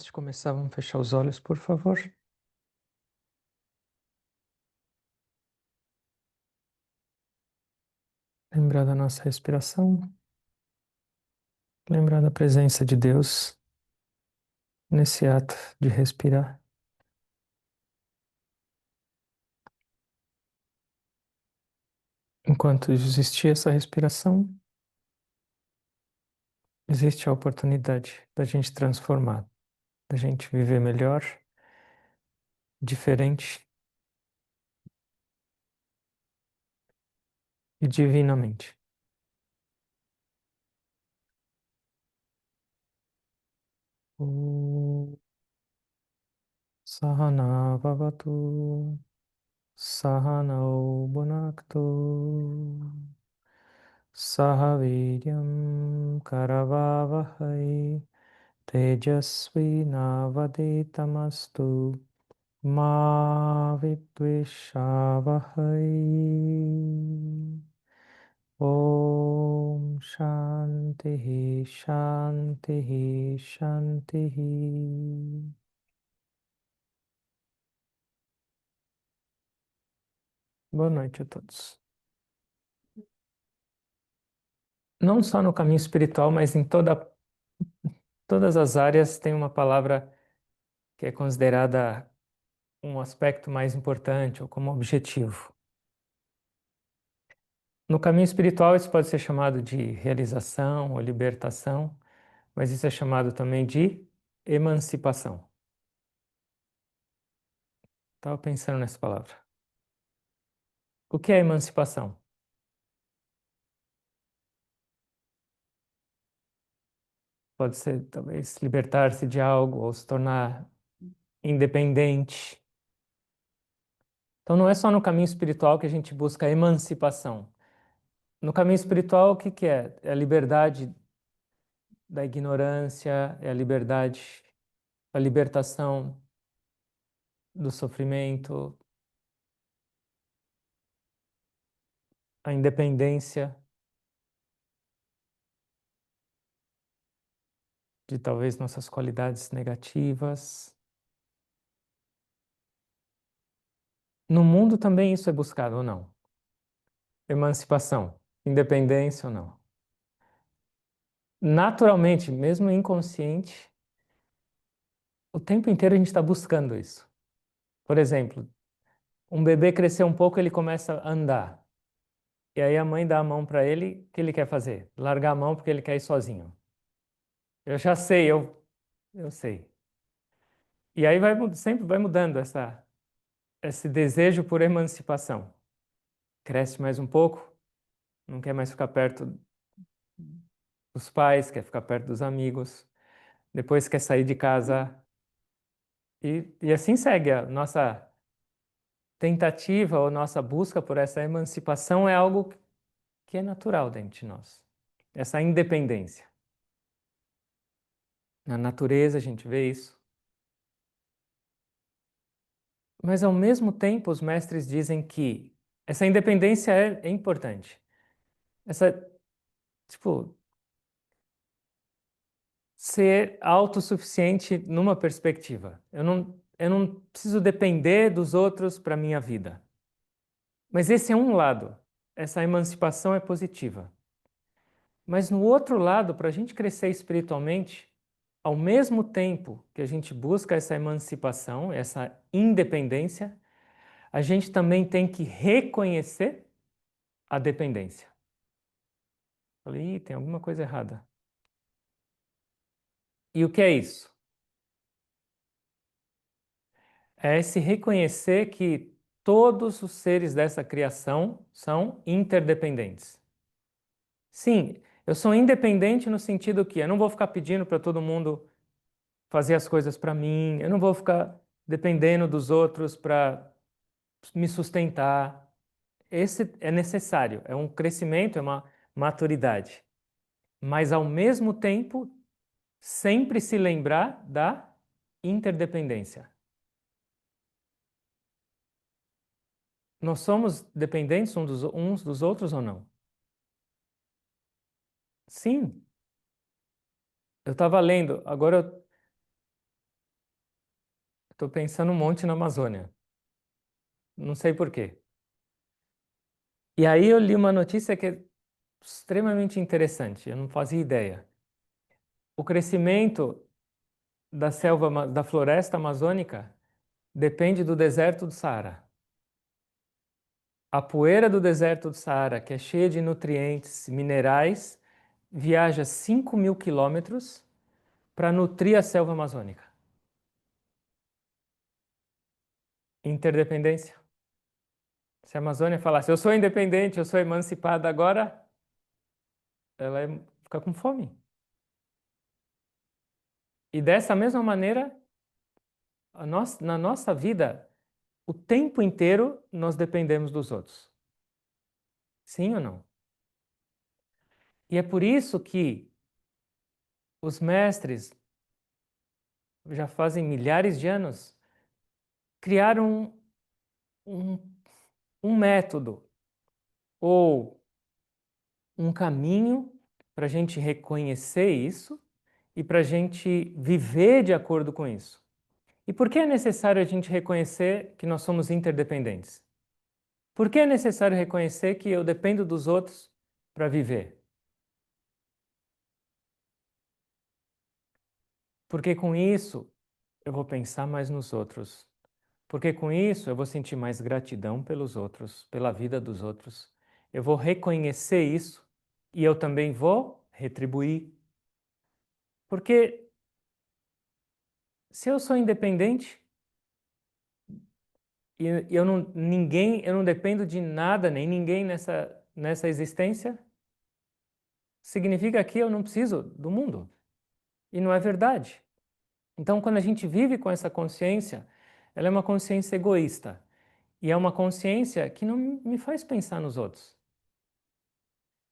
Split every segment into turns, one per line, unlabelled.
de começar, vamos fechar os olhos, por favor. Lembrar da nossa respiração. Lembrar da presença de Deus nesse ato de respirar. Enquanto existir essa respiração, existe a oportunidade da gente transformar, da gente viver melhor, diferente e divinamente. Om Sahana Bhavatu Sahanau Bhunaktu Sahaviryam Karavavahai Tejasvi Navadetamastu Ma Vidvishavahai. Om Shanti Shanti Shanti. Boa noite a todos. Não só no caminho espiritual, mas em todas as áreas tem uma palavra que é considerada um aspecto mais importante ou como objetivo. No caminho espiritual, isso pode ser chamado de realização ou libertação, mas isso é chamado também de emancipação. Estava pensando nessa palavra. O que é emancipação? Pode ser, talvez, libertar-se de algo ou se tornar independente. Então, não é só no caminho espiritual que a gente busca a emancipação. No caminho espiritual, o que que é? É a liberdade da ignorância, é a liberdade, a libertação do sofrimento, a independência de talvez nossas qualidades negativas. No mundo também isso é buscado ou não? Emancipação, independência ou não? Naturalmente, mesmo inconsciente, o tempo inteiro a gente está buscando isso. Por exemplo, um bebê cresceu um pouco, ele começa a andar. E aí a mãe dá a mão para ele, o que ele quer fazer? Largar a mão porque ele quer ir sozinho. Eu já sei, eu sei. E aí sempre vai mudando esse desejo por emancipação. Cresce mais um pouco, não quer mais ficar perto dos pais, quer ficar perto dos amigos, depois quer sair de casa. E assim segue. A nossa tentativa ou nossa busca por essa emancipação é algo que é natural dentro de nós. Essa independência. Na natureza a gente vê isso. Mas ao mesmo tempo os mestres dizem que essa independência é importante. Essa, tipo, ser autossuficiente numa perspectiva. Eu não preciso depender dos outros para a minha vida. Mas esse é um lado. Essa emancipação é positiva. Mas no outro lado, para a gente crescer espiritualmente, ao mesmo tempo que a gente busca essa emancipação, essa independência, a gente também tem que reconhecer a dependência. Falei, tem alguma coisa errada. E o que é isso? É se reconhecer que todos os seres dessa criação são interdependentes. Sim, eu sou independente no sentido que eu não vou ficar pedindo para todo mundo fazer as coisas para mim, eu não vou ficar dependendo dos outros para me sustentar. Esse é necessário, é um crescimento, é uma maturidade. Mas ao mesmo tempo, sempre se lembrar da interdependência. Nós somos dependentes uns dos outros ou não? Sim. Eu estava lendo, agora Estou pensando um monte na Amazônia. Não sei por quê. E aí eu li uma notícia que é extremamente interessante. Eu não fazia ideia. O crescimento da selva, da floresta amazônica depende do deserto do Saara. A poeira do deserto do Saara, que é cheia de nutrientes, minerais, viaja 5.000 quilômetros para nutrir a selva amazônica. Interdependência. Se a Amazônia falasse, eu sou independente, eu sou emancipada agora, ela fica com fome. E dessa mesma maneira, na nossa vida, o tempo inteiro nós dependemos dos outros. Sim ou não? E é por isso que os mestres, já fazem milhares de anos, criaram um, um método ou um caminho para a gente reconhecer isso e para a gente viver de acordo com isso. E por que é necessário a gente reconhecer que nós somos interdependentes? Por que é necessário reconhecer que eu dependo dos outros para viver? Porque com isso eu vou pensar mais nos outros. Porque com isso eu vou sentir mais gratidão pelos outros, pela vida dos outros. Eu vou reconhecer isso e eu também vou retribuir. Porque se eu sou independente e eu não dependo de nada nem ninguém nessa existência, significa que eu não preciso do mundo. E não é verdade. Então, quando a gente vive com essa consciência, ela é uma consciência egoísta. E é uma consciência que não me faz pensar nos outros.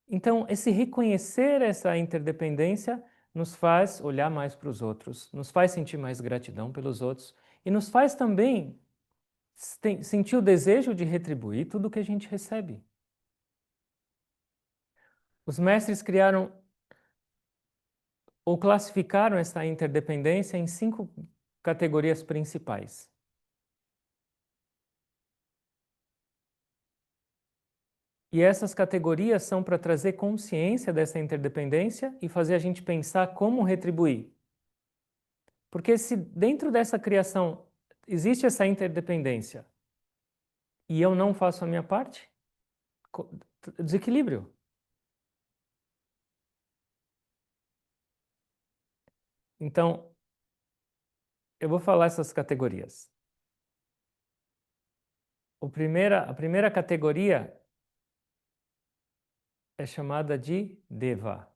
Então, esse reconhecer essa interdependência nos faz olhar mais para os outros, nos faz sentir mais gratidão pelos outros e nos faz também sentir o desejo de retribuir tudo o que a gente recebe. Os mestres criaram ou classificaram essa interdependência em 5 categorias principais. E essas categorias são para trazer consciência dessa interdependência e fazer a gente pensar como retribuir. Porque se dentro dessa criação existe essa interdependência e eu não faço a minha parte, desequilíbrio. Então, eu vou falar essas categorias. A primeira categoria é chamada de Deva.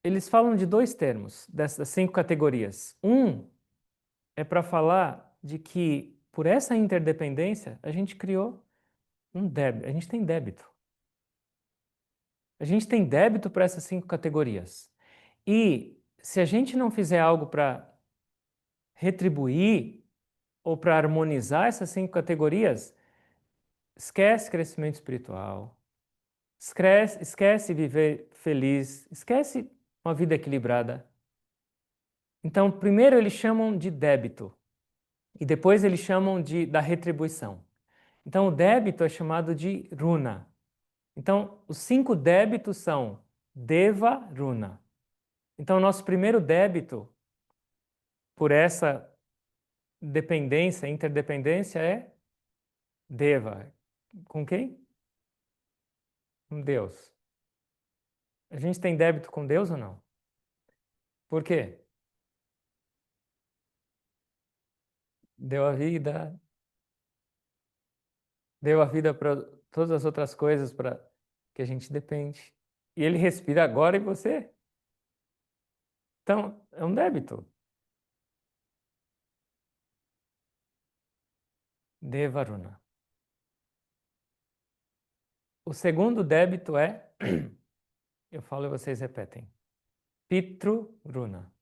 Eles falam de 2 termos dessas 5 categorias. Um é para falar de que por essa interdependência a gente criou um débito, a gente tem débito. A gente tem débito para essas 5 categorias. E se a gente não fizer algo para retribuir ou para harmonizar essas 5 categorias, esquece crescimento espiritual, esquece viver feliz, esquece uma vida equilibrada. Então, primeiro eles chamam de débito e depois eles chamam da retribuição. Então, o débito é chamado de runa. Então, os 5 débitos são deva, runa. Então, o nosso primeiro débito por essa dependência, interdependência é deva. Com quem? Com Deus. A gente tem débito com Deus ou não? Por quê? Deu a vida, deu a vida para todas as outras coisas para que a gente depende. E ele respira agora em você. Então, é um débito. Devaruna. O segundo débito é, eu falo e vocês repetem, Pitru Runa.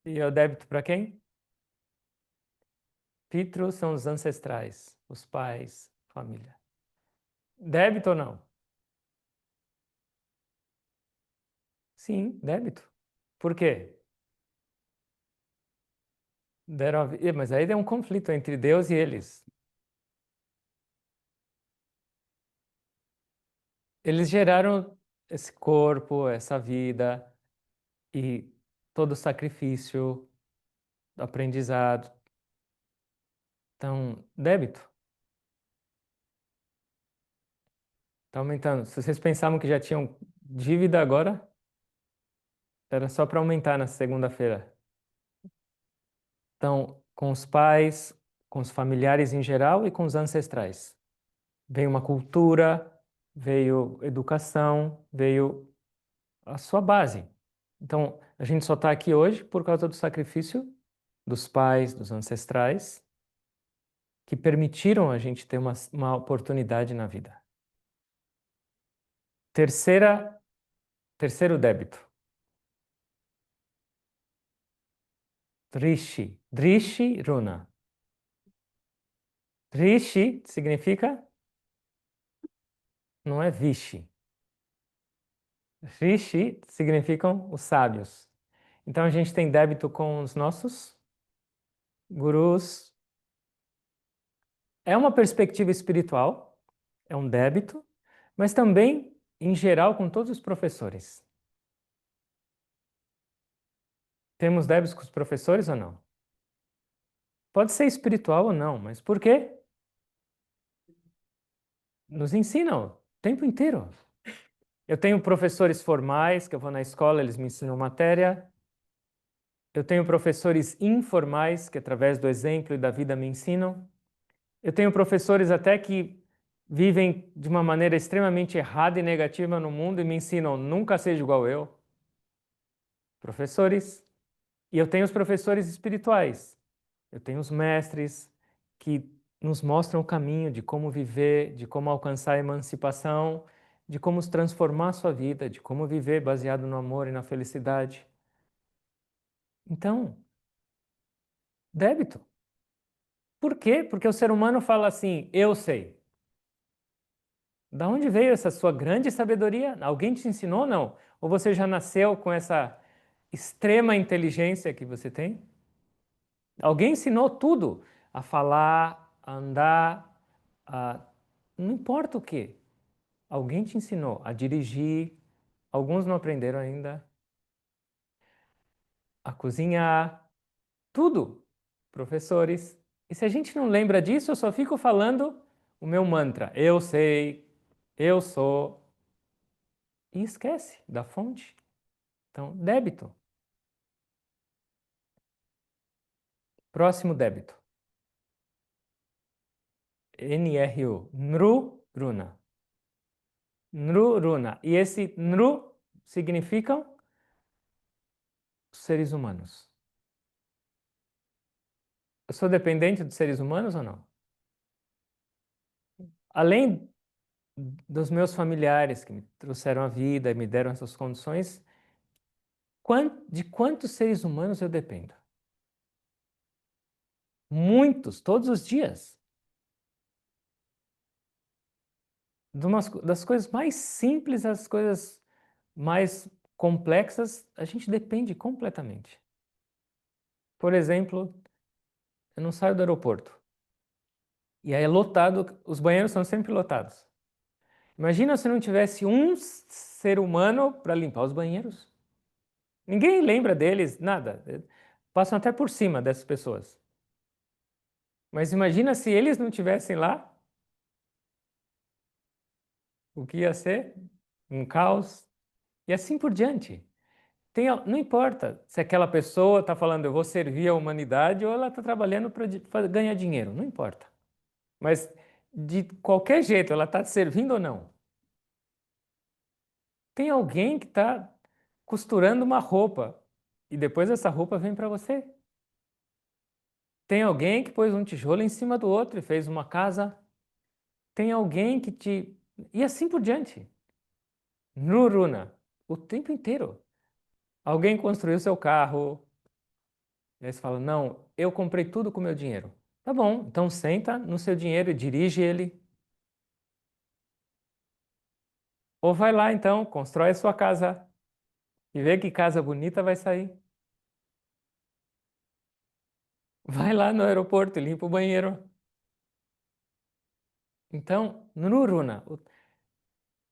E é o débito para quem? Pitru são os ancestrais, os pais, família. Débito ou não? Sim, débito. Por quê? Mas aí é um conflito entre Deus e eles. Eles geraram esse corpo, essa vida e todo o sacrifício, aprendizado. Então, débito está aumentando. Se vocês pensavam que já tinham dívida agora, era só para aumentar na segunda-feira. Então, com os pais, com os familiares em geral e com os ancestrais. Veio uma cultura, veio educação, veio a sua base. Então, a gente só está aqui hoje por causa do sacrifício dos pais, dos ancestrais, que permitiram a gente ter uma oportunidade na vida. Terceiro débito. Drishi. Drishi Runa. Drishi significa, não é Vishi. Rishi significam os sábios. Então a gente tem débito com os nossos gurus. É uma perspectiva espiritual, é um débito, mas também, em geral, com todos os professores. Temos débitos com os professores ou não? Pode ser espiritual ou não, mas por quê? Nos ensinam o tempo inteiro. Eu tenho professores formais, que eu vou na escola, eles me ensinam matéria. Eu tenho professores informais, que através do exemplo e da vida me ensinam. Eu tenho professores até que vivem de uma maneira extremamente errada e negativa no mundo e me ensinam nunca seja igual eu. Professores. E eu tenho os professores espirituais. Eu tenho os mestres que nos mostram o caminho de como viver, de como alcançar a emancipação, de como transformar a sua vida, de como viver baseado no amor e na felicidade. Então, débito. Por quê? Porque o ser humano fala assim, eu sei. Da onde veio essa sua grande sabedoria? Alguém te ensinou ou não? Ou você já nasceu com essa extrema inteligência que você tem? Alguém ensinou tudo, a falar, a andar, a... não importa o que. Alguém te ensinou a dirigir, alguns não aprenderam ainda, a cozinhar, tudo. Professores. E se a gente não lembra disso, eu só fico falando o meu mantra. Eu sei, eu sou. E esquece da fonte. Então, débito. Próximo débito. NRU. Nru, Runa. Nru, Runa. E esse Nru significam seres humanos. Eu sou dependente dos seres humanos ou não? Além dos meus familiares que me trouxeram a vida e me deram essas condições, de quantos seres humanos eu dependo? Muitos, todos os dias. Das coisas mais simples às coisas mais complexas, a gente depende completamente. Por exemplo, eu não saio do aeroporto. E aí é lotado, os banheiros são sempre lotados. Imagina se não tivesse um ser humano para limpar os banheiros. Ninguém lembra deles, nada. Passam até por cima dessas pessoas. Mas imagina se eles não tivessem lá, o que ia ser? Um caos. E assim por diante. Não importa se aquela pessoa está falando eu vou servir a humanidade ou ela está trabalhando para ganhar dinheiro. Não importa. Mas de qualquer jeito, ela está servindo ou não? Tem alguém que está costurando uma roupa e depois essa roupa vem para você. Tem alguém que pôs um tijolo em cima do outro e fez uma casa. Tem alguém que te. E assim por diante. Nuruna, o tempo inteiro. Alguém construiu seu carro. E aí você fala: Não, eu comprei tudo com meu dinheiro. Tá bom, então senta no seu dinheiro e dirige ele. Ou vai lá então, constrói a sua casa e vê que casa bonita vai sair. Vai lá no aeroporto e limpa o banheiro. Então, Nuruna,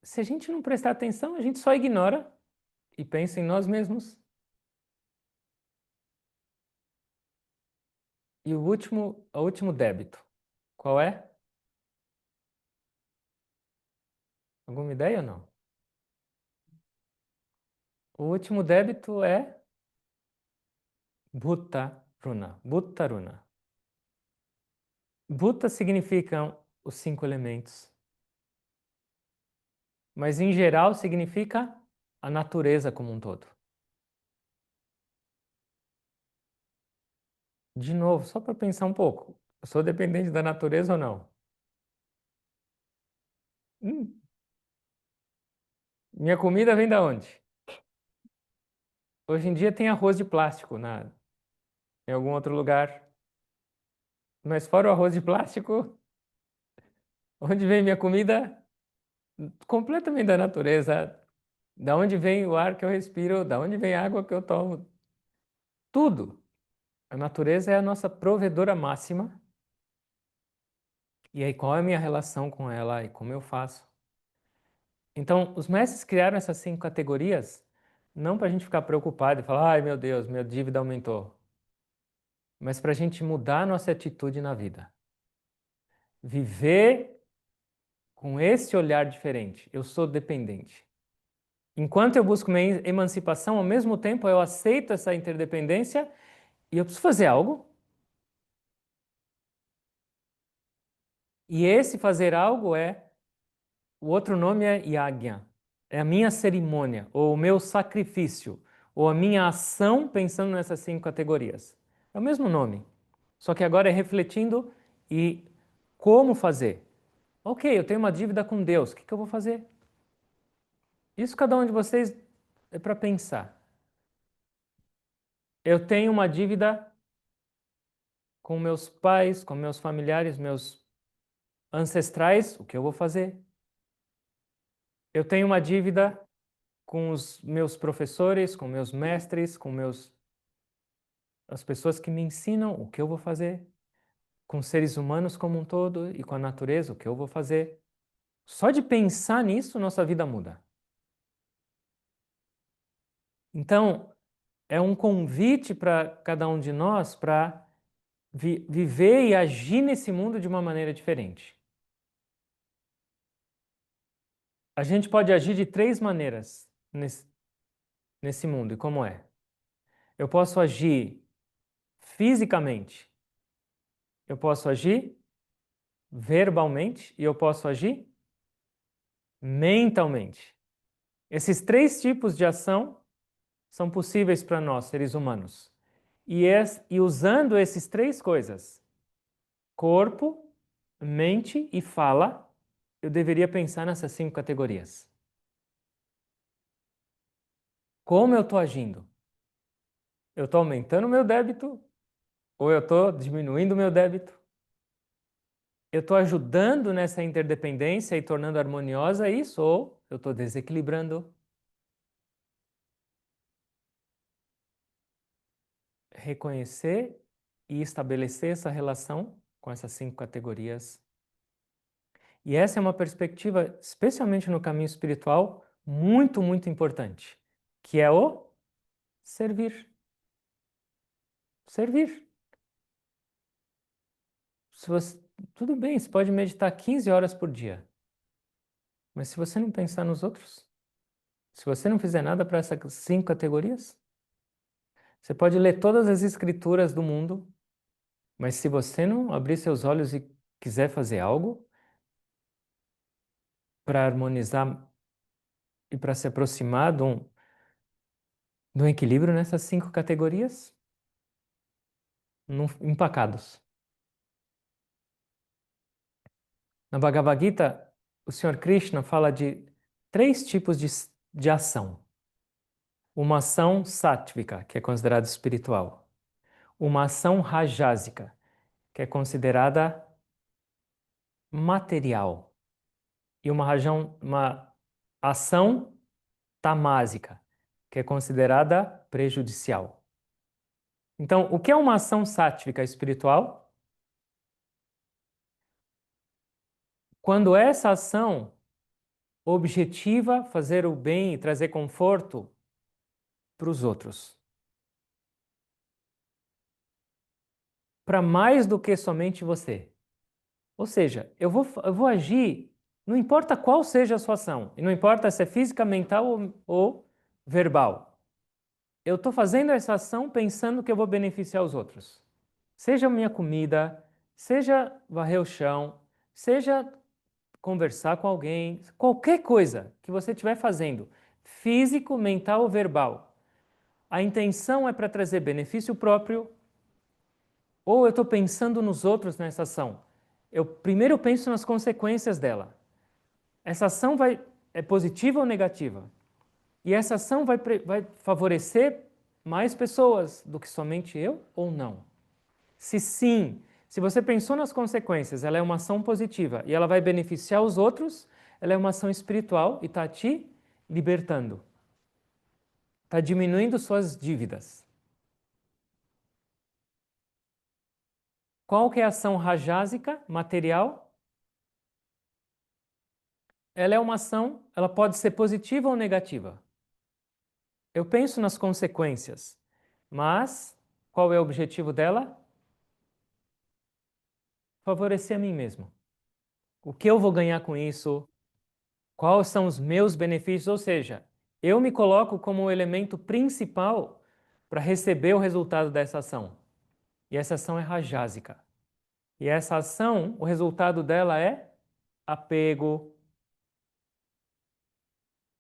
se a gente não prestar atenção, a gente só ignora e pensa em nós mesmos. E o último débito, qual é? Alguma ideia ou não? O último débito é Bhuta Runa. Bhuta Runa. Bhuta significam os 5 elementos, mas em geral significa a natureza como um todo. De novo, só para pensar um pouco, eu sou dependente da natureza ou não? Hum, minha comida vem da onde? Hoje em dia tem arroz de plástico em algum outro lugar, mas fora o arroz de plástico, onde vem minha comida? Completamente da natureza. Da onde vem o ar que eu respiro, da onde vem a água que eu tomo, tudo. A natureza é a nossa provedora máxima. E aí, qual é a minha relação com ela e como eu faço? Então, os mestres criaram essas 5 categorias não para a gente ficar preocupado e falar, ai meu Deus, minha dívida aumentou, mas para a gente mudar a nossa atitude na vida. Viver com esse olhar diferente. Eu sou dependente. Enquanto eu busco minha emancipação, ao mesmo tempo eu aceito essa interdependência e eu preciso fazer algo. E esse fazer algo o outro nome é yagya, é a minha cerimônia, ou o meu sacrifício, ou a minha ação pensando nessas 5 categorias. É o mesmo nome, só que agora é refletindo e como fazer. Ok, eu tenho uma dívida com Deus, o que eu vou fazer? Isso cada um de vocês é para pensar. Eu tenho uma dívida com meus pais, com meus familiares, meus ancestrais, o que eu vou fazer? Eu tenho uma dívida com os meus professores, com meus mestres, as pessoas que me ensinam o que eu vou fazer, com seres humanos como um todo e com a natureza, o que eu vou fazer. Só de pensar nisso, nossa vida muda. Então, é um convite para cada um de nós para viver e agir nesse mundo de uma maneira diferente. A gente pode agir de 3 maneiras nesse mundo. E como é? Eu posso agir fisicamente, eu posso agir verbalmente e eu posso agir mentalmente. Esses 3 tipos de ação são possíveis para nós, seres humanos. E usando esses 3 coisas, corpo, mente e fala, eu deveria pensar nessas 5 categorias. Como eu estou agindo? Eu estou aumentando o meu débito ou eu estou diminuindo o meu débito? Eu estou ajudando nessa interdependência e tornando harmoniosa isso ou eu estou desequilibrando? Reconhecer e estabelecer essa relação com essas 5 categorias. E essa é uma perspectiva, especialmente no caminho espiritual, muito, muito importante, que é o servir. Servir. Se você, tudo bem, você pode meditar 15 horas por dia, mas se você não pensar nos outros, se você não fizer nada para essas 5 categorias, você pode ler todas as escrituras do mundo, mas se você não abrir seus olhos e quiser fazer algo para harmonizar e para se aproximar de um equilíbrio nessas 5 categorias, empacados. Na Bhagavad Gita, o Senhor Krishna fala de 3 tipos de ação. Uma ação sátvica, que é considerada espiritual. Uma ação rajásica, que é considerada material. E uma ação tamásica, que é considerada prejudicial. Então, o que é uma ação sátvica espiritual? Quando essa ação objetiva fazer o bem e trazer conforto para os outros, para mais do que somente você. Ou seja, eu vou agir, não importa qual seja a sua ação, e não importa se é física, mental ou verbal. Eu estou fazendo essa ação pensando que eu vou beneficiar os outros. Seja minha comida, seja varrer o chão, seja conversar com alguém, qualquer coisa que você estiver fazendo, físico, mental ou verbal. A intenção é para trazer benefício próprio ou eu estou pensando nos outros nessa ação? Eu primeiro penso nas consequências dela. Essa ação é positiva ou negativa? E essa ação vai favorecer mais pessoas do que somente eu ou não? Se sim, se você pensou nas consequências, ela é uma ação positiva e ela vai beneficiar os outros, ela é uma ação espiritual e está te libertando. Está diminuindo suas dívidas. Qual que é a ação rajásica, material? Ela é uma ação, ela pode ser positiva ou negativa. Eu penso nas consequências, mas qual é o objetivo dela? Favorecer a mim mesmo. O que eu vou ganhar com isso? Quais são os meus benefícios? Ou seja, eu me coloco como o elemento principal para receber o resultado dessa ação. E essa ação é rajásica. E essa ação, o resultado dela é apego,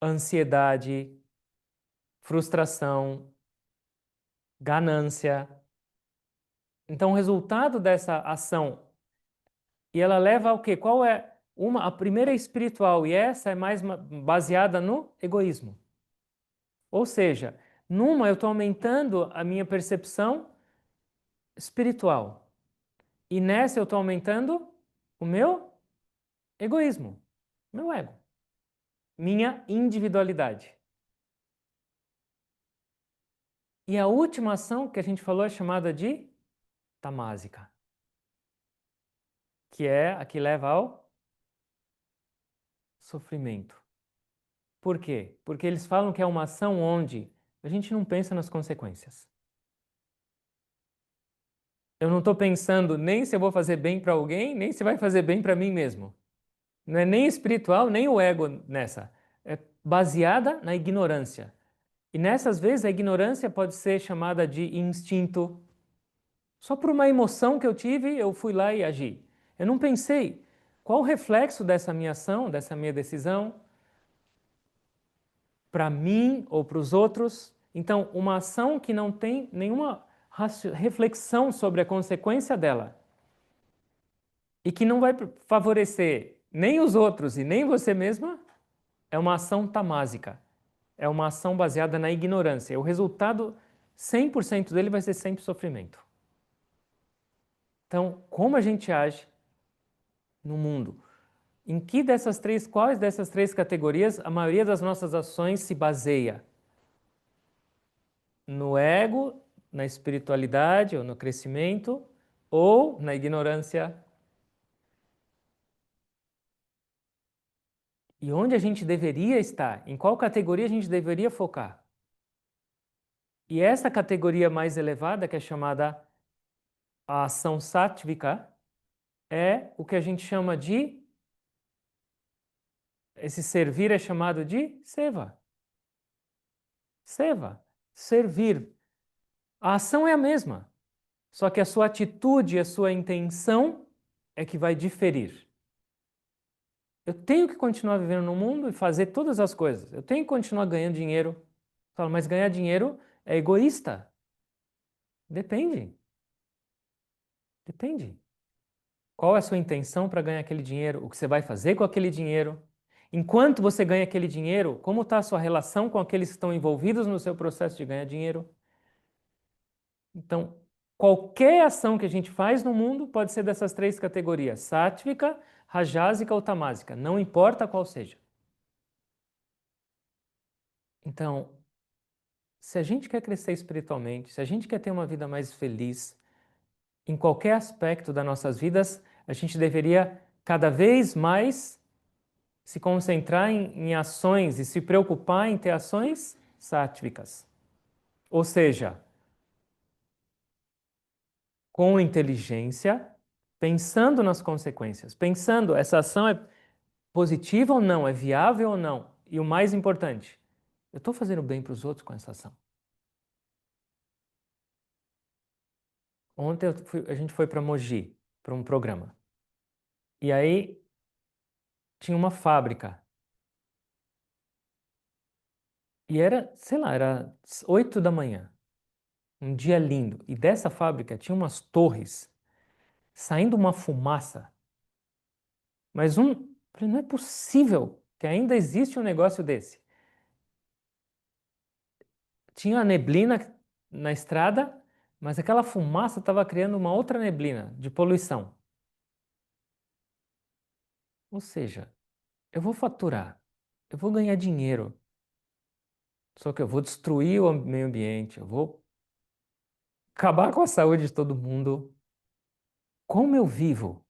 ansiedade, frustração, ganância. Então, o resultado dessa ação, e ela leva ao quê? Qual é a primeira é espiritual e essa é mais baseada no egoísmo. Ou seja, numa eu estou aumentando a minha percepção espiritual e nessa eu estou aumentando o meu egoísmo, meu ego, minha individualidade. E a última ação que a gente falou é chamada de tamásica, que é a que leva ao sofrimento. Por quê? Porque eles falam que é uma ação onde a gente não pensa nas consequências. Eu não estou pensando nem se eu vou fazer bem para alguém, nem se vai fazer bem para mim mesmo. Não é nem espiritual, nem o ego nessa. É baseada na ignorância. E nessas vezes a ignorância pode ser chamada de instinto. Só por uma emoção que eu tive, eu fui lá e agi. Eu não pensei qual o reflexo dessa minha ação, dessa minha decisão, para mim ou para os outros. Então, uma ação que não tem nenhuma reflexão sobre a consequência dela e que não vai favorecer nem os outros e nem você mesma, é uma ação tamásica. É uma ação baseada na ignorância. O resultado, 100% dele vai ser sempre sofrimento. Então, como a gente age no mundo? Quais dessas três categorias a maioria das nossas ações se baseia? No ego, na espiritualidade ou no crescimento, ou na ignorância? E onde a gente deveria estar? Em qual categoria a gente deveria focar? E essa categoria mais elevada, que é chamada a ação sátvica, é o que a gente chama de. Esse servir é chamado de seva. Seva, servir. A ação é a mesma, só que a sua atitude, a sua intenção é que vai diferir. Eu tenho que continuar vivendo no mundo e fazer todas as coisas. Eu tenho que continuar ganhando dinheiro. Falo, mas ganhar dinheiro é egoísta? Depende. Depende. Qual é a sua intenção para ganhar aquele dinheiro? O que você vai fazer com aquele dinheiro? Enquanto você ganha aquele dinheiro, como está a sua relação com aqueles que estão envolvidos no seu processo de ganhar dinheiro? Então, qualquer ação que a gente faz no mundo pode ser dessas três categorias: sátvica, rajásica ou tamásica, não importa qual seja. Então, se a gente quer crescer espiritualmente, se a gente quer ter uma vida mais feliz, em qualquer aspecto das nossas vidas, a gente deveria cada vez mais se concentrar em ações e se preocupar em ter ações sáttvicas. Ou seja, com inteligência, pensando nas consequências, pensando, essa ação é positiva ou não, é viável ou não. E o mais importante, eu estou fazendo bem para os outros com essa ação. Ontem a gente foi para Mogi, para um programa. E aí tinha uma fábrica. E era, sei lá, era 8 da manhã. Um dia lindo. E dessa fábrica tinha umas torres saindo uma fumaça. Mas falei, não é possível que ainda existe um negócio desse. Tinha a neblina na estrada, mas aquela fumaça estava criando uma outra neblina de poluição. Ou seja, eu vou faturar, eu vou ganhar dinheiro, só que eu vou destruir o meio ambiente, eu vou acabar com a saúde de todo mundo. Como eu vivo?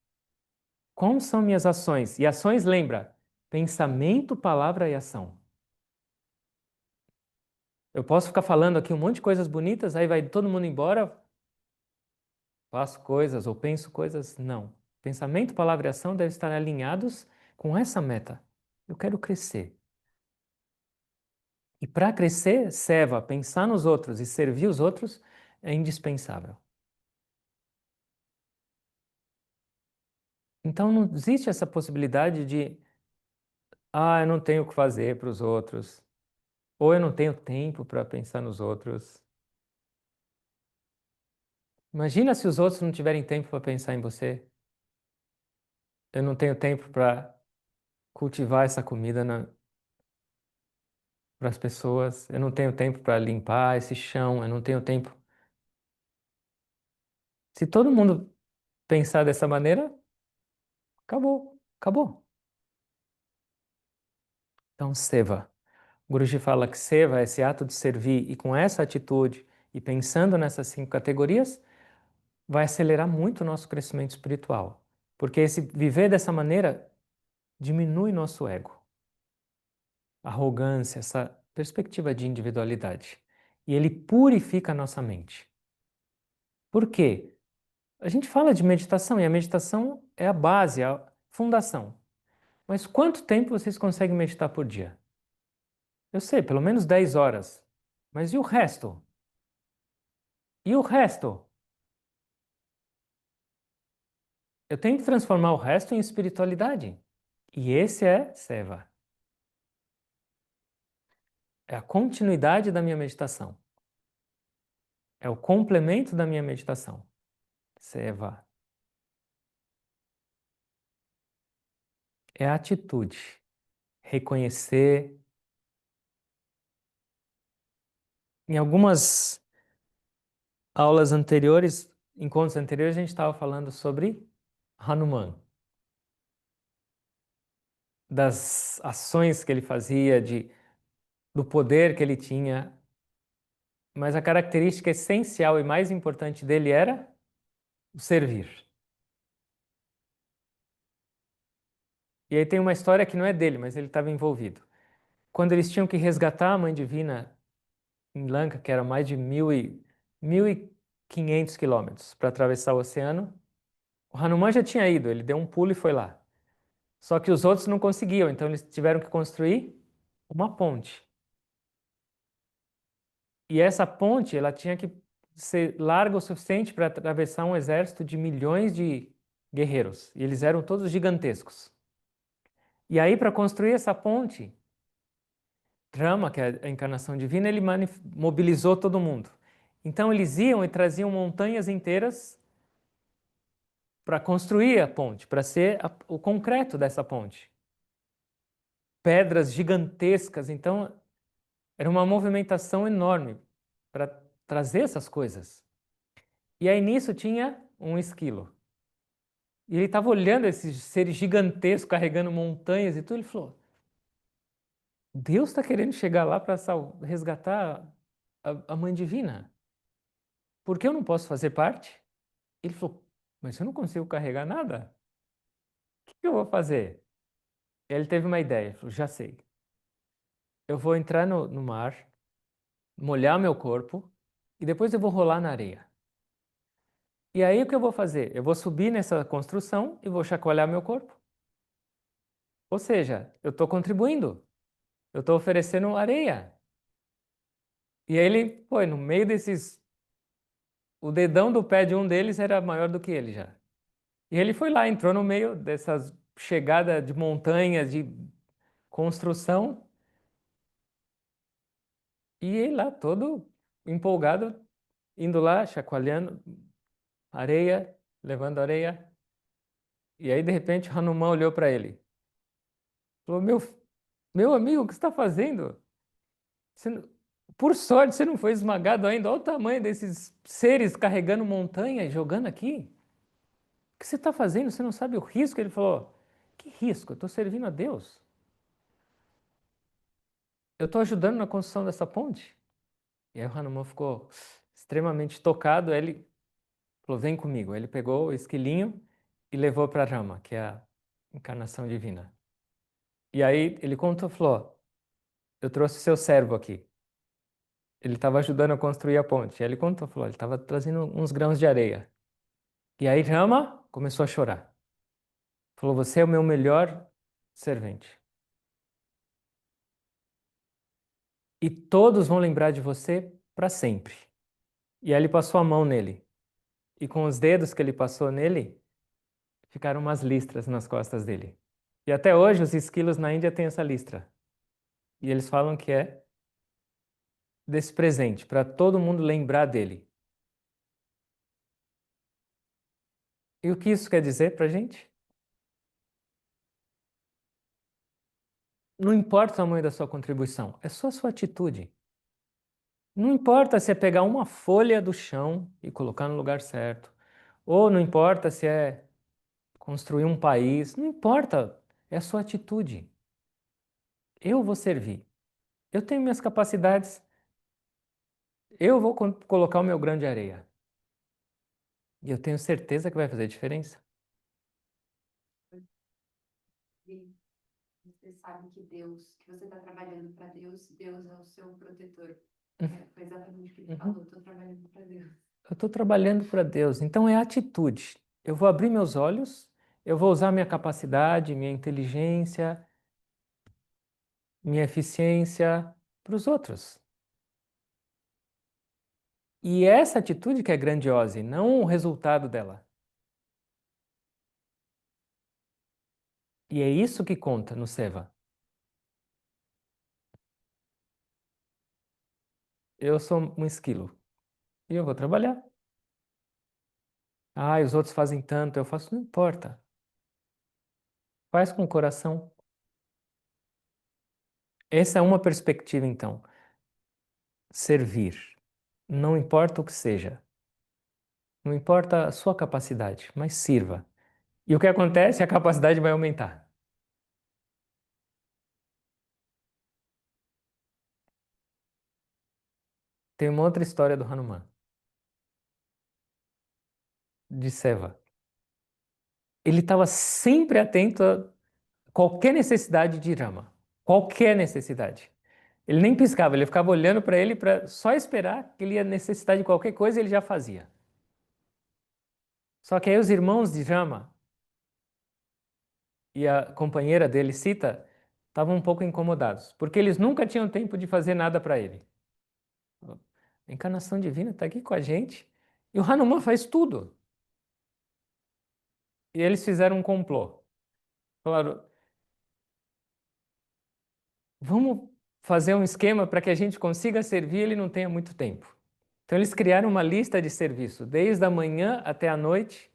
Como são minhas ações? E ações, lembra? Pensamento, palavra e ação. Eu posso ficar falando aqui um monte de coisas bonitas, aí vai todo mundo embora, faço coisas ou penso coisas. Não. Pensamento, palavra e ação devem estar alinhados com essa meta. Eu quero crescer. E para crescer, seva, pensar nos outros e servir os outros é indispensável. Então não existe essa possibilidade de, eu não tenho o que fazer para os outros, ou eu não tenho tempo para pensar nos outros. Imagina se os outros não tiverem tempo para pensar em você. Eu não tenho tempo para cultivar essa comida para as pessoas. Eu não tenho tempo para limpar esse chão. Eu não tenho tempo. Se todo mundo pensar dessa maneira, acabou, acabou. Então, seva. O Guruji fala que seva, esse ato de servir e com essa atitude e pensando nessas 5 categorias, vai acelerar muito o nosso crescimento espiritual. Porque esse viver dessa maneira diminui nosso ego, arrogância, essa perspectiva de individualidade. E ele purifica a nossa mente. Por quê? A gente fala de meditação e a meditação é a base, a fundação. Mas quanto tempo vocês conseguem meditar por dia? Eu sei, pelo menos 10 horas. Mas e o resto? E o resto? Eu tenho que transformar o resto em espiritualidade. E esse é Seva. É a continuidade da minha meditação. É o complemento da minha meditação. Seva. É a atitude. Reconhecer. Em algumas aulas anteriores, encontros anteriores, a gente estava falando sobre Hanuman. Das ações que ele fazia, do poder que ele tinha. Mas a característica essencial e mais importante dele era o servir. E aí tem uma história que não é dele, mas ele estava envolvido. Quando eles tinham que resgatar a Mãe Divina em Lanka, que era mais de 1.500 quilômetros para atravessar o oceano, o Hanuman já tinha ido, ele deu um pulo e foi lá. Só que os outros não conseguiam, então eles tiveram que construir uma ponte. E essa ponte, ela tinha que ser larga o suficiente para atravessar um exército de milhões de guerreiros. E eles eram todos gigantescos. E aí, para construir essa ponte, Rama, que é a encarnação divina, ele mobilizou todo mundo. Então, eles iam e traziam montanhas inteiras para construir a ponte, para ser o concreto dessa ponte. Pedras gigantescas. Então, era uma movimentação enorme para trazer essas coisas. E aí, nisso, tinha um esquilo. E ele estava olhando esses seres gigantescos carregando montanhas e tudo. Ele falou: Deus está querendo chegar lá para resgatar. a Mãe Divina, por que eu não posso fazer parte? Ele falou, mas eu não consigo carregar nada. O que eu vou fazer? Ele teve uma ideia, ele falou, já sei. Eu vou entrar no mar, molhar meu corpo e depois eu vou rolar na areia. E aí o que eu vou fazer? Eu vou subir nessa construção e vou chacoalhar meu corpo. Ou seja, eu estou contribuindo, eu estou oferecendo areia. E aí ele foi no meio desses. O dedão do pé de um deles era maior do que ele já. E ele foi lá, entrou no meio dessas chegadas de montanhas, de construção, e ele lá todo empolgado, indo lá, chacoalhando areia, levando areia. E aí, de repente, o Hanuman olhou para ele. Falou, meu amigo, o que você está fazendo? Você não- Por sorte, você não foi esmagado ainda. Olha o tamanho desses seres carregando montanha e jogando aqui. O que você está fazendo? Você não sabe o risco? Ele falou, que risco? Eu estou servindo a Deus. Eu estou ajudando na construção dessa ponte. E aí o Hanuman ficou extremamente tocado. Aí ele falou, vem comigo. Aí ele pegou o esquilinho e levou para Rama, que é a encarnação divina. E aí ele contou, falou, eu trouxe seu servo aqui. Ele estava ajudando a construir a ponte. Aí ele contou, falou, ele estava trazendo uns grãos de areia. E aí Rama começou a chorar. Falou, você é o meu melhor servente. E todos vão lembrar de você para sempre. E aí ele passou a mão nele. E com os dedos que ele passou nele, ficaram umas listras nas costas dele. E até hoje os esquilos na Índia têm essa listra. E eles falam que é desse presente, para todo mundo lembrar dele. E o que isso quer dizer para a gente? Não importa o tamanho da sua contribuição, é só a sua atitude. Não importa se é pegar uma folha do chão e colocar no lugar certo, ou não importa se é construir um país, não importa, é a sua atitude. Eu vou servir. Eu tenho minhas capacidades, eu vou colocar o meu grão de areia. E eu tenho certeza que vai fazer diferença.
E você sabe que Deus, que você está trabalhando para Deus, Deus é o seu protetor. Foi exatamente o que ele
Uhum.
falou, estou trabalhando para Deus.
Eu estou trabalhando para Deus, então é atitude. Eu vou abrir meus olhos, eu vou usar minha capacidade, minha inteligência, minha eficiência para os outros. E essa atitude que é grandiosa e não o resultado dela. E é isso que conta no Seva. Eu sou um esquilo e eu vou trabalhar. Ah, os outros fazem tanto, eu faço, não importa. Faz com o coração. Essa é uma perspectiva, então. Servir. Não importa o que seja. Não importa a sua capacidade, mas sirva. E o que acontece? A capacidade vai aumentar. Tem uma outra história do Hanuman, de Seva. Ele estava sempre atento a qualquer necessidade de Rama. Qualquer necessidade. Ele nem piscava, ele ficava olhando para ele para só esperar que ele ia necessitar de qualquer coisa e ele já fazia. Só que aí os irmãos de Rama e a companheira dele, Sita, estavam um pouco incomodados, porque eles nunca tinham tempo de fazer nada para ele. A encarnação divina está aqui com a gente e o Hanuman faz tudo. E eles fizeram um complô. Falaram, vamos fazer um esquema para que a gente consiga servir e ele não tenha muito tempo. Então eles criaram uma lista de serviço, desde a manhã até a noite.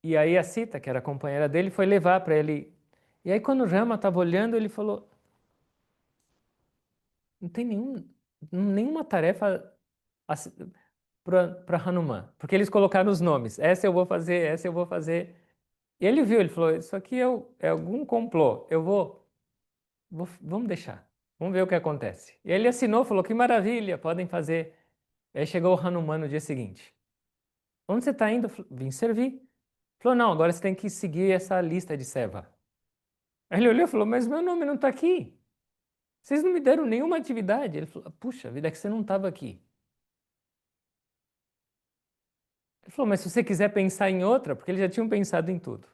E aí a Sita, que era a companheira dele, foi levar para ele. E aí quando o Rama estava olhando, ele falou, não tem nenhuma tarefa para Hanuman, porque eles colocaram os nomes. Essa eu vou fazer, essa eu vou fazer. E ele viu, ele falou, isso aqui é algum complô. Vamos deixar. Vamos ver o que acontece. E ele assinou, falou, que maravilha, podem fazer. E aí chegou o Hanuman no dia seguinte. Onde você está indo? Vim servir. Falou, não, agora você tem que seguir essa lista de seva. Aí ele olhou e falou, mas meu nome não está aqui. Vocês não me deram nenhuma atividade. Ele falou, puxa vida, é que você não estava aqui. Ele falou, mas se você quiser pensar em outra, porque eles já tinham pensado em tudo.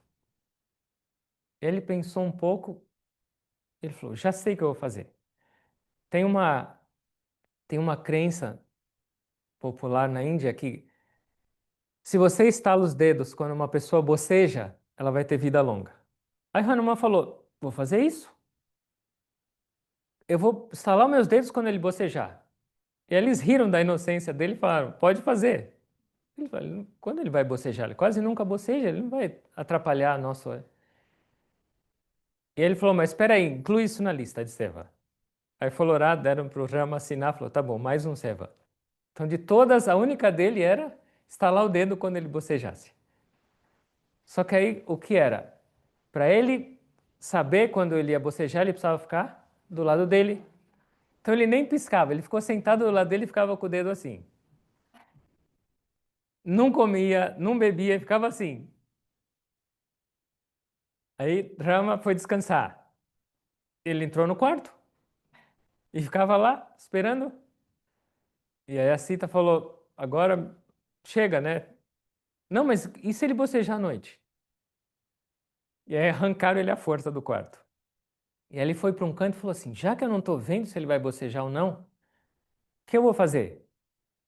Ele pensou um pouco, ele falou, já sei o que eu vou fazer. Tem uma, tem uma crença popular na Índia que se você estala os dedos quando uma pessoa boceja, ela vai ter vida longa. Aí Hanuman falou, vou fazer isso. Eu vou estalar meus dedos quando ele bocejar. E eles riram da inocência dele e falaram, pode fazer. Ele falou, quando ele vai bocejar? Ele quase nunca boceja, ele não vai atrapalhar nosso... E ele falou, mas espera aí, inclui isso na lista de seva. Aí foi orar, deram para o Rama assinar, falou, tá bom, mais um seva. Então de todas, a única dele era estalar o dedo quando ele bocejasse. Só que aí, o que era? Para ele saber quando ele ia bocejar, ele precisava ficar do lado dele. Então ele nem piscava, ele ficou sentado do lado dele e ficava com o dedo assim. Não comia, não bebia, ficava assim. Aí Rama foi descansar. Ele entrou no quarto e ficava lá esperando. E aí a Sita falou: agora chega, né? Não, mas e se ele bocejar à noite? E aí arrancaram ele à força do quarto. E aí ele foi para um canto e falou assim: já que eu não estou vendo se ele vai bocejar ou não, o que eu vou fazer?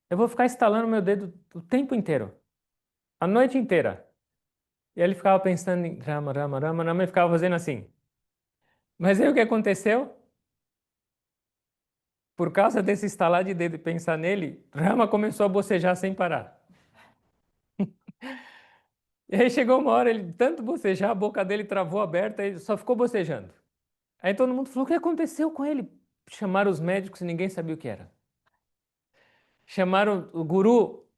Eu vou ficar estalando meu dedo o tempo inteiro, a noite inteira. E aí ele ficava pensando em Rama, Rama, Rama, Rama, e ficava fazendo assim. Mas aí o que aconteceu? Por causa desse estalar de dedo e pensar nele, Rama começou a bocejar sem parar. E aí chegou uma hora, ele tanto bocejar, a boca dele travou aberta, ele só ficou bocejando. Aí todo mundo falou: o que aconteceu com ele? Chamaram os médicos e ninguém sabia o que era. Chamaram o guru,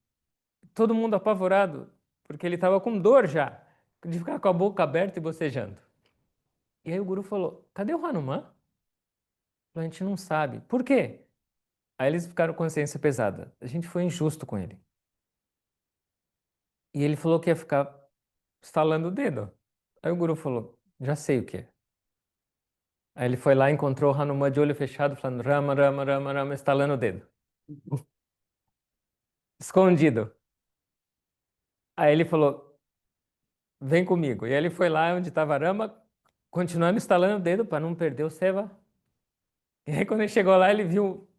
todo mundo apavorado, porque ele estava com dor já, de ficar com a boca aberta e bocejando. E aí o guru falou: cadê o Hanuman? A gente não sabe. Por quê? Aí eles ficaram com consciência pesada. A gente foi injusto com ele. E ele falou que ia ficar estalando o dedo. Aí o guru falou: já sei o que é. Aí ele foi lá e encontrou o Hanuman de olho fechado, falando Rama, Rama, Rama, Rama, estalando o dedo. Escondido. Aí ele falou: vem comigo. E aí ele foi lá onde estava Rama, continuando estalando o dedo para não perder o Seva. E aí quando ele chegou lá, ele viu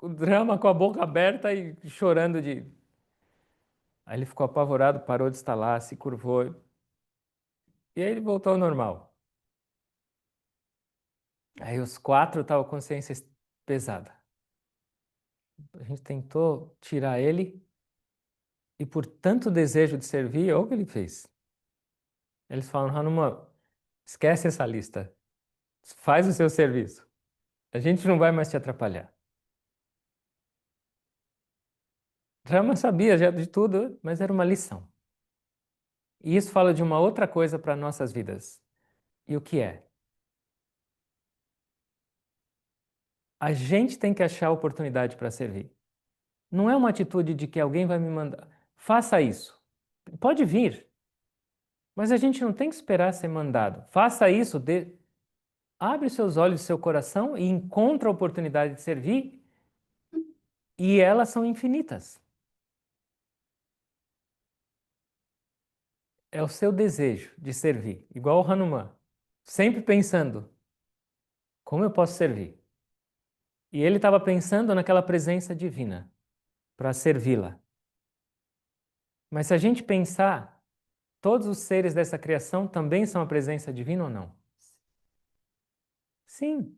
o Rama com a boca aberta e chorando de... Aí ele ficou apavorado, parou de estalar, se curvou. E aí ele voltou ao normal. Aí os quatro estavam com consciência pesada. A gente tentou tirar ele e por tanto desejo de servir, olha o que ele fez. Eles falam, Hanuman, esquece essa lista, faz o seu serviço. A gente não vai mais te atrapalhar. Rama sabia já de tudo, mas era uma lição. E isso fala de uma outra coisa para nossas vidas. E o que é? A gente tem que achar oportunidade para servir. Não é uma atitude de que alguém vai me mandar, faça isso. Pode vir, mas a gente não tem que esperar ser mandado. Faça isso, abre seus olhos, seu coração e encontra a oportunidade de servir, e elas são infinitas. É o seu desejo de servir, igual o Hanuman, sempre pensando, como eu posso servir? E ele estava pensando naquela presença divina para servi-la. Mas se a gente pensar, todos os seres dessa criação também são a presença divina ou não? Sim.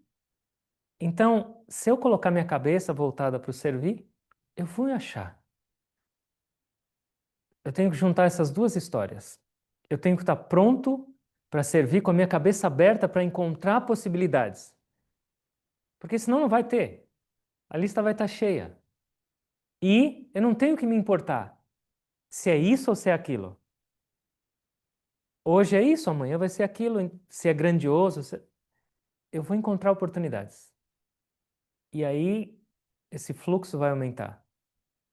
Então, se eu colocar minha cabeça voltada para o servir, eu vou achar. Eu tenho que juntar essas duas histórias. Eu tenho que estar pronto para servir com a minha cabeça aberta para encontrar possibilidades. Porque senão não vai ter. A lista vai estar cheia. E eu não tenho que me importar se é isso ou se é aquilo. Hoje é isso, amanhã vai ser aquilo, se é grandioso. eu vou encontrar oportunidades. E aí, esse fluxo vai aumentar.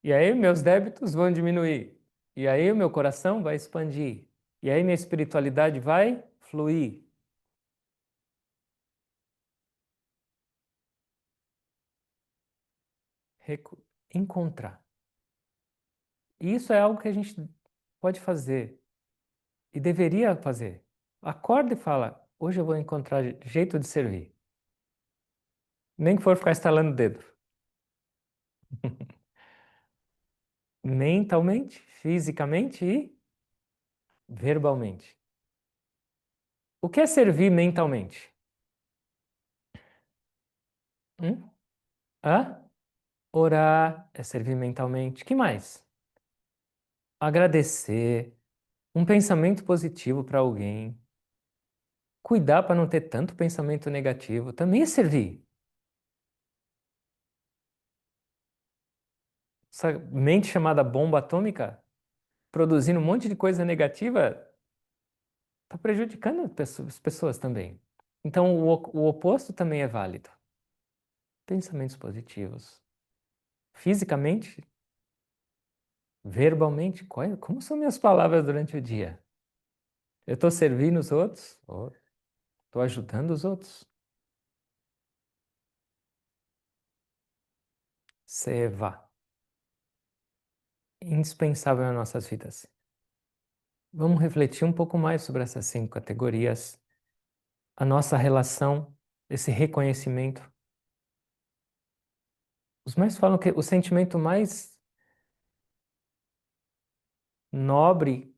E aí, meus débitos vão diminuir. E aí, o meu coração vai expandir. E aí, minha espiritualidade vai fluir. Encontrar. E isso é algo que a gente pode fazer e deveria fazer. Acorda e fala: hoje eu vou encontrar jeito de servir. Nem que for ficar estalando o dedo. Mentalmente, fisicamente e verbalmente. O que é servir mentalmente? Hum? Hã? Orar é servir mentalmente. Que mais? Agradecer, um pensamento positivo para alguém, cuidar para não ter tanto pensamento negativo, também é servir. Essa mente chamada bomba atômica, produzindo um monte de coisa negativa, está prejudicando as pessoas também. Então, o oposto também é válido. Pensamentos positivos. Fisicamente, verbalmente, como são minhas palavras durante o dia? Eu estou servindo os outros? Estou ajudando os outros? Seva. Indispensável nas nossas vidas. Vamos refletir um pouco mais sobre essas 5 categorias, a nossa relação, esse reconhecimento. Os mais falam que o sentimento mais nobre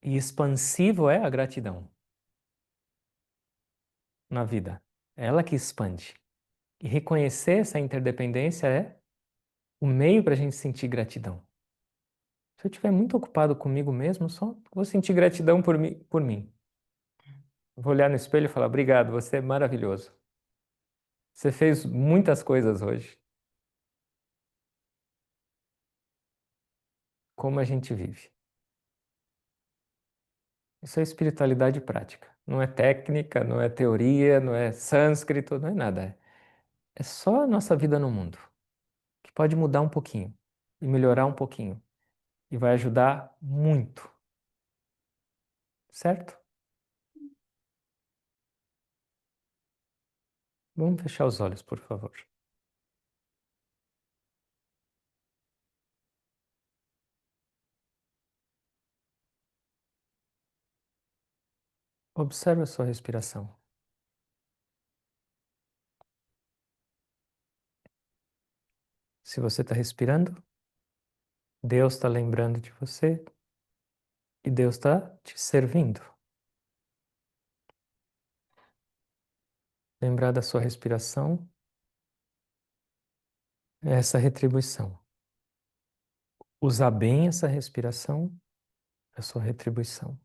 e expansivo é a gratidão na vida. É ela que expande. E reconhecer essa interdependência é o meio para a gente sentir gratidão. Se eu estiver muito ocupado comigo mesmo, só vou sentir gratidão por mim, por mim. Vou olhar no espelho e falar: obrigado, você é maravilhoso. Você fez muitas coisas hoje. Como a gente vive. Isso é espiritualidade prática. Não é técnica, não é teoria, não é sânscrito, não é nada. É só a nossa vida no mundo, que pode mudar um pouquinho e melhorar um pouquinho. E vai ajudar muito. Certo? Vamos fechar os olhos, por favor. Observe a sua respiração. Se você está respirando, Deus está lembrando de você e Deus está te servindo. Lembrar da sua respiração é essa retribuição. Usar bem essa respiração é a sua retribuição.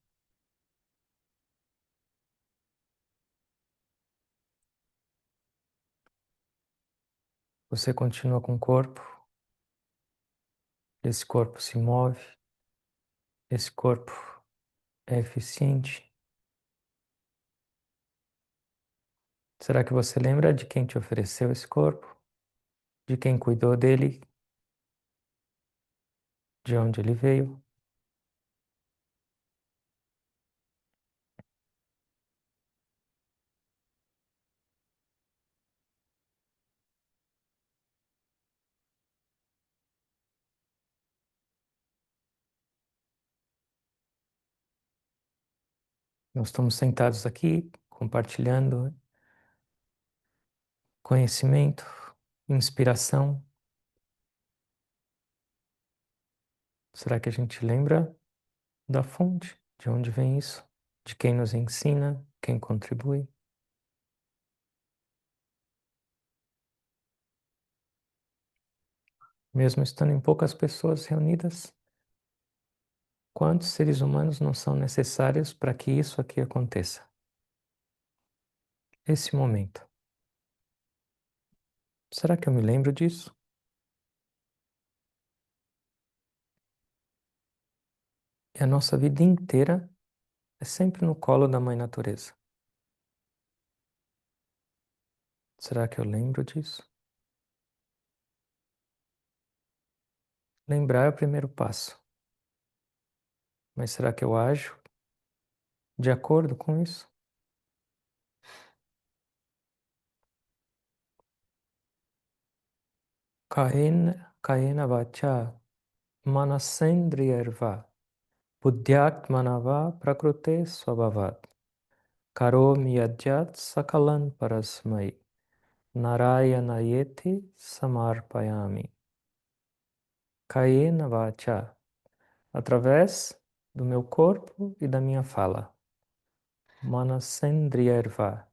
Você continua com o corpo, esse corpo se move, esse corpo é eficiente. Será que você lembra de quem te ofereceu esse corpo? De quem cuidou dele? De onde ele veio? Nós estamos sentados aqui, compartilhando conhecimento, inspiração. Será que a gente lembra da fonte? De onde vem isso? De quem nos ensina? Quem contribui? Mesmo estando em poucas pessoas reunidas, quantos seres humanos não são necessários para que isso aqui aconteça? Esse momento. Será que eu me lembro disso? E a nossa vida inteira é sempre no colo da Mãe Natureza. Será que eu lembro disso? Lembrar é o primeiro passo. Mas será que eu ajo de acordo com isso? Kaena vacha manasendriyarva buddhyatmanava prakrute swabhavat karomi yajat sakalan parasmai narayanayeti samarpayami. Kaena vacha, através do meu corpo e da minha fala. Manasendriyarva,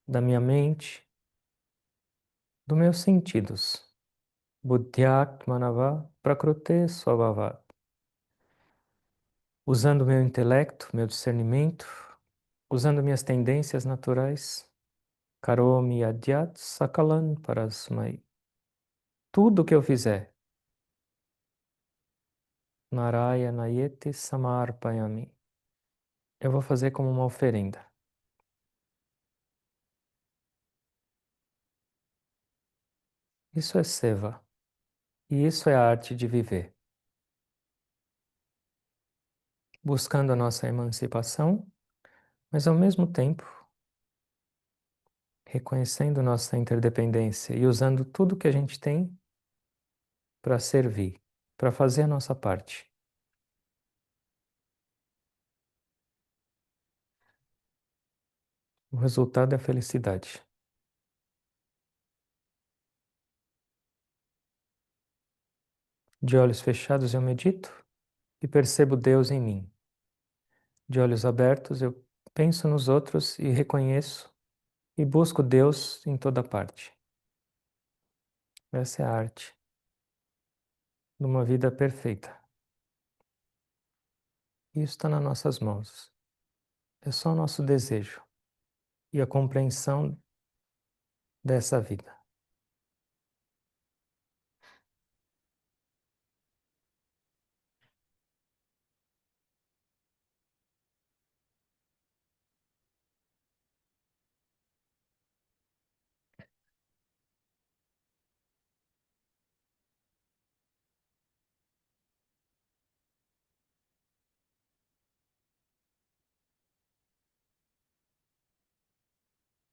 da minha mente, dos meus sentidos. Buddhyatmanava prakrute swabhavat, usando meu intelecto, meu discernimento, usando minhas tendências naturais. Karomi adyat sakalan parasmai. Tudo que eu fizer, Narayanayeti samarpayami, eu vou fazer como uma oferenda. Isso é seva. E isso é a arte de viver. Buscando a nossa emancipação, mas ao mesmo tempo reconhecendo nossa interdependência e usando tudo que a gente tem para servir, para fazer a nossa parte. O resultado é a felicidade. De olhos fechados eu medito e percebo Deus em mim. De olhos abertos eu penso nos outros e reconheço e busco Deus em toda parte. Essa é a arte de uma vida perfeita. E isso está nas nossas mãos. É só o nosso desejo e a compreensão dessa vida.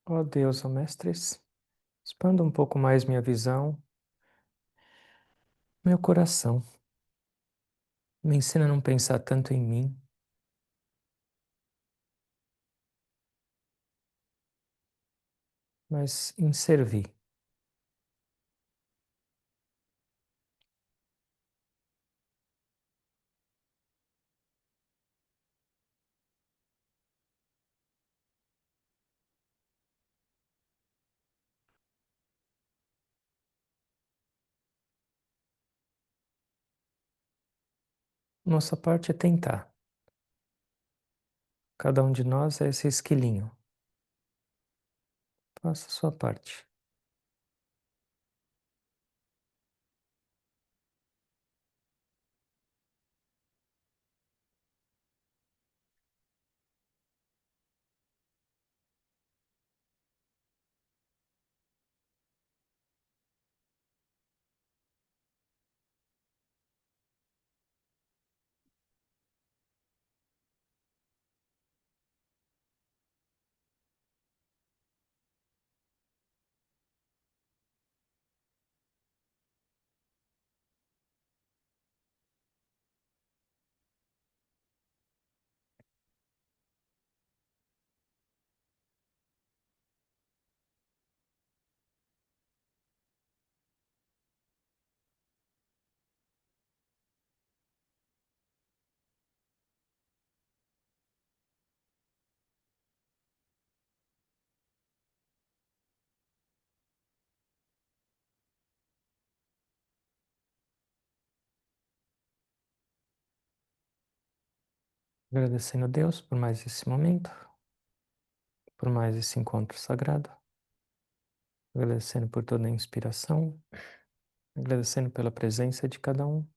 Ó Deus, ó Mestres, expanda um pouco mais minha visão, meu coração. Me ensina a não pensar tanto em mim, mas em servir. Nossa parte é tentar. Cada um de nós é esse esquilinho. Faça a sua parte. Agradecendo a Deus por mais esse momento, por mais esse encontro sagrado. Agradecendo por toda a inspiração, agradecendo pela presença de cada um,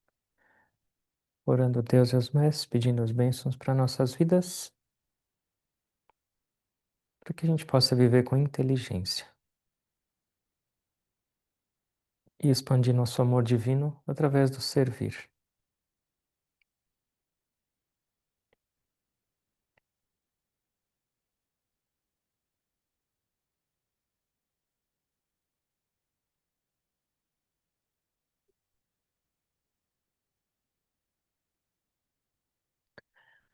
orando a Deus e aos mestres, pedindo as bênçãos para nossas vidas, para que a gente possa viver com inteligência. e expandir nosso amor divino através do servir.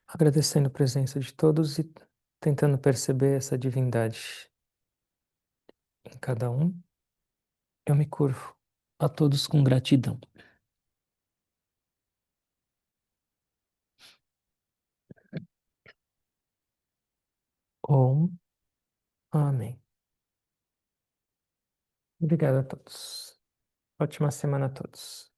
Agradecendo a presença de todos e tentando perceber essa divindade em cada um, eu me curvo a todos com gratidão. Om. Amém. Obrigado a todos. Ótima semana a todos.